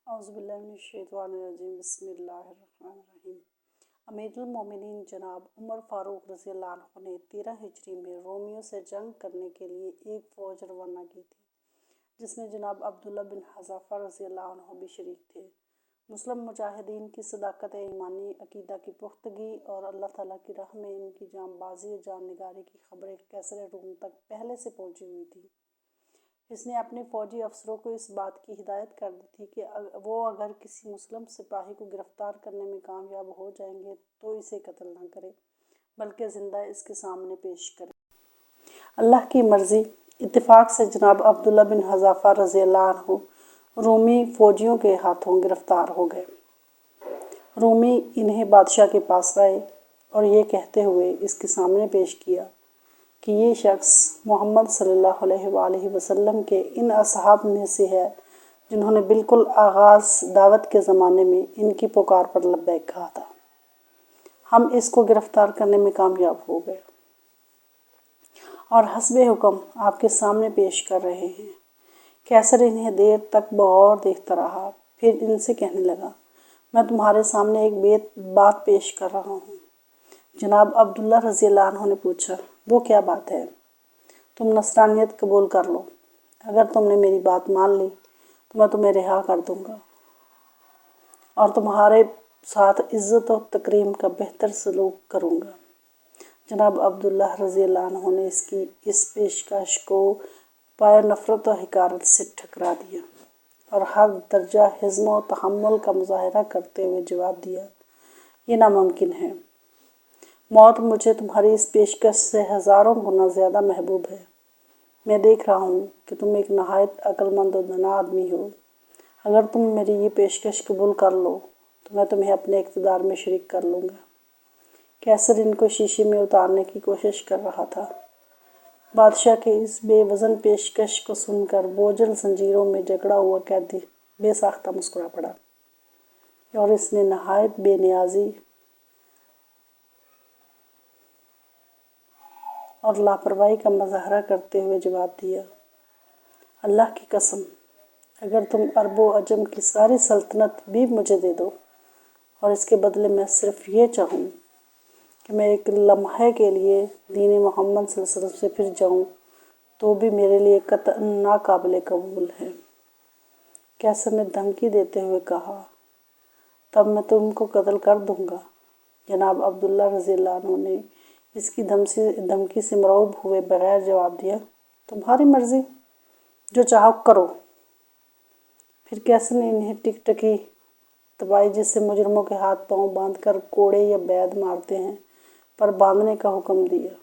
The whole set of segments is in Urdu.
اعوذ باللہ من الشیطان الرجیم بسم اللہ الرحمن الرحیم۔ امیر المومنین جناب عمر فاروق رضی اللہ عنہ نے 13 ہجری میں رومیوں سے جنگ کرنے کے لیے ایک فوج روانہ کی تھی، جس میں جناب عبداللہ بن حذافہ رضی اللہ عنہ بھی شریک تھے۔ مسلم مجاہدین کی صداقت ایمانی، عقیدہ کی پختگی اور اللہ تعالیٰ کی راہ میں ان کی جاں بازی اور جان نگاری کی خبریں کیسر روم تک پہلے سے پہنچی ہوئی تھی۔ اس نے اپنے فوجی افسروں کو اس بات کی ہدایت کر دی تھی کہ وہ اگر کسی مسلم سپاہی کو گرفتار کرنے میں کامیاب ہو جائیں گے تو اسے قتل نہ کرے بلکہ زندہ اس کے سامنے پیش کرے۔ اللہ کی مرضی، اتفاق سے جناب عبداللہ بن حذافہ رضی اللہ عنہ رومی فوجیوں کے ہاتھوں گرفتار ہو گئے۔ رومی انہیں بادشاہ کے پاس آئے اور یہ کہتے ہوئے اس کے سامنے پیش کیا کہ یہ شخص محمد صلی اللہ علیہ وآلہ وسلم کے ان اصحاب میں سے ہے جنہوں نے بالکل آغاز دعوت کے زمانے میں ان کی پکار پر لبیک کہا تھا۔ ہم اس کو گرفتار کرنے میں کامیاب ہو گئے اور حسب حکم آپ کے سامنے پیش کر رہے ہیں۔ قیصر انہیں دیر تک بغور دیکھتا رہا، پھر ان سے کہنے لگا، میں تمہارے سامنے ایک بات پیش کر رہا ہوں۔ جناب عبداللہ رضی اللہ عنہ نے پوچھا، وہ کیا بات ہے؟ تم نصرانیت قبول کر لو، اگر تم نے میری بات مان لی تو میں تمہیں رہا کر دوں گا اور تمہارے ساتھ عزت و تکریم کا بہتر سلوک کروں گا۔ جناب عبداللہ رضی اللہ عنہ نے اس پیشکش کو پایہ نفرت و حقارت سے ٹھکرا دیا اور ہر درجہ حزم و تحمل کا مظاہرہ کرتے ہوئے جواب دیا، یہ ناممکن ہے۔ موت مجھے تمہاری اس پیشکش سے ہزاروں گنا زیادہ محبوب ہے۔ میں دیکھ رہا ہوں کہ تم ایک نہایت عقل مند و دانا آدمی ہو۔ اگر تم میری یہ پیشکش قبول کر لو تو میں تمہیں اپنے اقتدار میں شریک کر لوں گا۔ قیصر ان کو شیشے میں اتارنے کی کوشش کر رہا تھا۔ بادشاہ کے اس بے وزن پیشکش کو سن کر بوجھل زنجیروں میں جکڑا ہوا قیدی بے ساختہ مسکرا پڑا اور اس نے نہایت بے نیازی اور لاپرواہی کا مظاہرہ کرتے ہوئے جواب دیا، اللہ کی قسم، اگر تم عرب و عجم کی ساری سلطنت بھی مجھے دے دو اور اس کے بدلے میں صرف یہ چاہوں کہ میں ایک لمحے کے لیے دین محمد صلی اللہ علیہ وسلم سے پھر جاؤں تو بھی میرے لیے قطعاً ناقابل قبول ہے۔ قیصر نے دھمکی دیتے ہوئے کہا، تب میں تم کو قتل کر دوں گا۔ جناب عبداللہ رضی اللہ عنہ نے اس کی دھمکی سے مرعوب ہوئے بغیر جواب دیا، تمہاری مرضی، جو چاہو کرو۔ پھر قیصر نے انہیں ٹکٹکی طبائی جس سے مجرموں کے ہاتھ پاؤں باندھ کر کوڑے یا بید مارتے ہیں پر باندھنے کا حکم دیا۔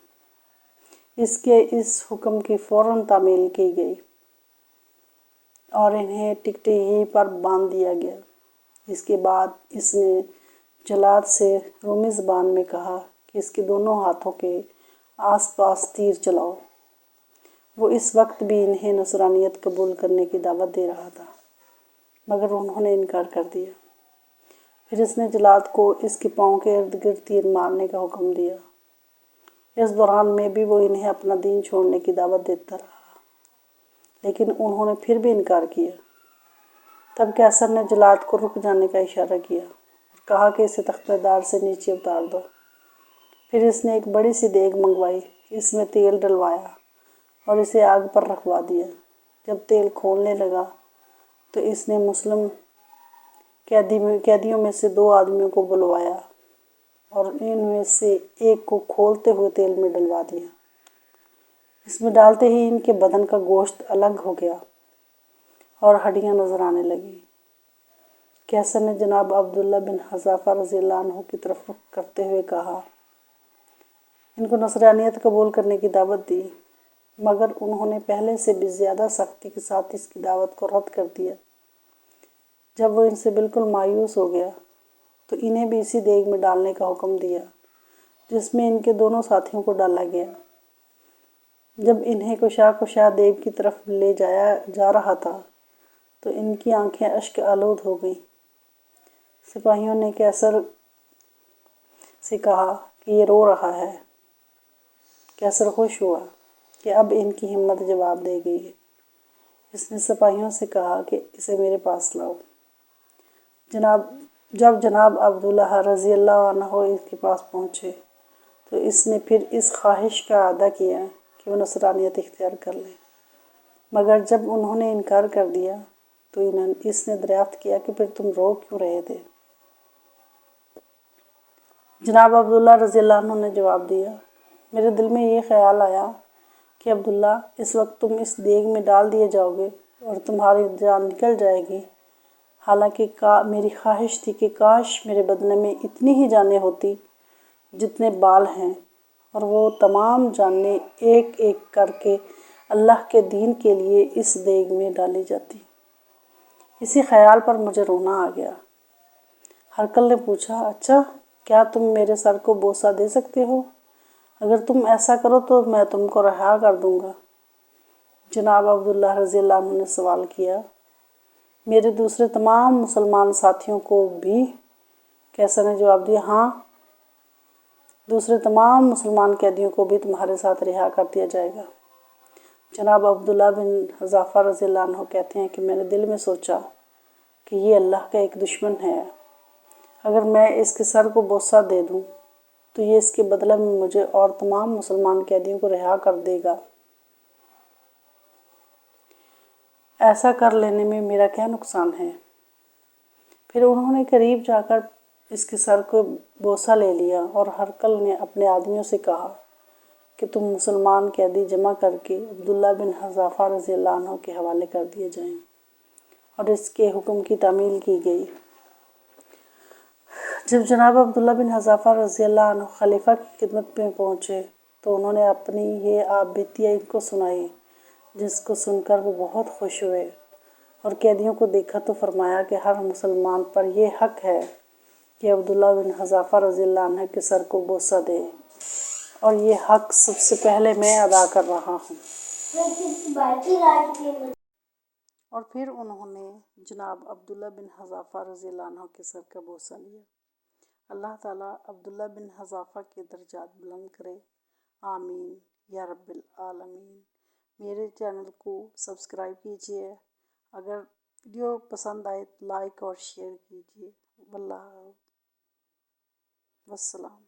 اس حکم کی فوراً تعمیل کی گئی اور انہیں ٹکٹکی پر باندھ دیا گیا۔ اس کے بعد اس نے جلاد سے رومی زبان میں کہا کہ اس کے دونوں ہاتھوں کے آس پاس تیر چلاؤ۔ وہ اس وقت بھی انہیں نصرانیت قبول کرنے کی دعوت دے رہا تھا مگر انہوں نے انکار کر دیا۔ پھر اس نے جلاد کو اس کے پاؤں کے ارد گرد تیر مارنے کا حکم دیا۔ اس دوران میں بھی وہ انہیں اپنا دین چھوڑنے کی دعوت دیتا رہا لیکن انہوں نے پھر بھی انکار کیا۔ تب قیصر نے جلاد کو رک جانے کا اشارہ کیا اور کہا کہ اسے تختہ دار سے نیچے اتار دو۔ پھر اس نے ایک بڑی سی دیگ منگوائی، اس میں تیل ڈلوایا اور اسے آگ پر رکھوا دیا۔ جب تیل کھولنے لگا تو اس نے مسلم قیدیوں میں سے 2 آدمیوں کو بلوایا اور ان میں سے ایک کو کھولتے ہوئے تیل میں ڈلوا دیا۔ اس میں ڈالتے ہی ان کے بدن کا گوشت الگ ہو گیا اور ہڈیاں نظر آنے لگیں۔ قیصر نے جناب عبداللہ بن حذافہ رضی اللہ عنہ کی طرف رخ کرتے ہوئے کہا، ان کو نصرانیت قبول کرنے کی دعوت دی مگر انہوں نے پہلے سے بھی زیادہ سختی کے ساتھ اس کی دعوت کو رد کر دیا۔ جب وہ ان سے بالکل مایوس ہو گیا تو انہیں بھی اسی دیگ میں ڈالنے کا حکم دیا جس میں ان کے دونوں ساتھیوں کو ڈالا گیا۔ جب انہیں کشا دیگ کی طرف لے جایا جا رہا تھا تو ان کی آنکھیں اشک آلود ہو گئیں۔ سپاہیوں نے قیصر سے کہا کہ یہ رو رہا ہے۔ قیصر خوش ہوا کہ اب ان کی ہمت جواب دے گئی ہے۔ اس نے سپاہیوں سے کہا کہ اسے میرے پاس لاؤ۔ جب جناب عبداللہ رضی اللہ عنہ اس کے پاس پہنچے تو اس نے پھر اس خواہش کا اعادہ کیا کہ وہ نصرانیت اختیار کر لیں، مگر جب انہوں نے انکار کر دیا تو اس نے دریافت کیا کہ پھر تم رو کیوں رہے تھے؟ جناب عبداللہ رضی اللہ عنہ نے جواب دیا، میرے دل میں یہ خیال آیا کہ عبداللہ اس وقت تم اس دیگ میں ڈال دیے جاؤ گے اور تمہاری جان نکل جائے گی، حالانکہ میری خواہش تھی کہ کاش میرے بدن میں اتنی ہی جانیں ہوتی جتنے بال ہیں اور وہ تمام جانیں ایک ایک کر کے اللہ کے دین کے لیے اس دیگ میں ڈالی جاتی۔ اسی خیال پر مجھے رونا آ گیا۔ ہرقل نے پوچھا، اچھا کیا تم میرے سر کو بوسہ دے سکتے ہو؟ اگر تم ایسا کرو تو میں تم کو رہا کر دوں گا۔ جناب عبداللہ رضی اللہ عنہ نے سوال کیا، میرے دوسرے تمام مسلمان ساتھیوں کو بھی؟ کیسر نے جواب دیا، ہاں، دوسرے تمام مسلمان قیدیوں کو بھی تمہارے ساتھ رہا کر دیا جائے گا۔ جناب عبداللہ بن حذافہ رضی اللہ عنہ کہتے ہیں کہ میں نے دل میں سوچا کہ یہ اللہ کا ایک دشمن ہے، اگر میں اس کے سر کو بوسہ دے دوں تو یہ اس کے بدلہ میں مجھے اور تمام مسلمان قیدیوں کو رہا کر دے گا۔ ایسا کر لینے میں میرا کیا نقصان ہے؟ پھر انہوں نے قریب جا کر اس کے سر کو بوسہ لے لیا اور ہرقل نے اپنے آدمیوں سے کہا کہ تم مسلمان قیدی جمع کر کے عبداللہ بن حذافہ رضی اللہ عنہ کے حوالے کر دیے جائیں، اور اس کے حکم کی تعمیل کی گئی۔ جب جناب عبداللہ بن حذافہ رضی اللہ عنہ خلیفہ کی خدمت میں پہنچے تو انہوں نے اپنی یہ آپ بیتیاں ان کو سنائی، جس کو سن کر وہ بہت خوش ہوئے اور قیدیوں کو دیکھا تو فرمایا کہ ہر مسلمان پر یہ حق ہے کہ عبداللہ بن حذافہ رضی اللہ عنہ کے سر کو بوسہ دے، اور یہ حق سب سے پہلے میں ادا کر رہا ہوں۔ اور پھر انہوں نے جناب عبداللہ بن حذافہ رضی اللہ عنہ کے سر کا بوسہ لیا۔ اللہ تعالیٰ عبداللہ بن حذافہ کے درجات بلند کرے، آمین یا رب العالمین۔ میرے چینل کو سبسکرائب کیجیے، اگر ویڈیو پسند آئے لائک اور شیئر کیجیے۔ والسلام۔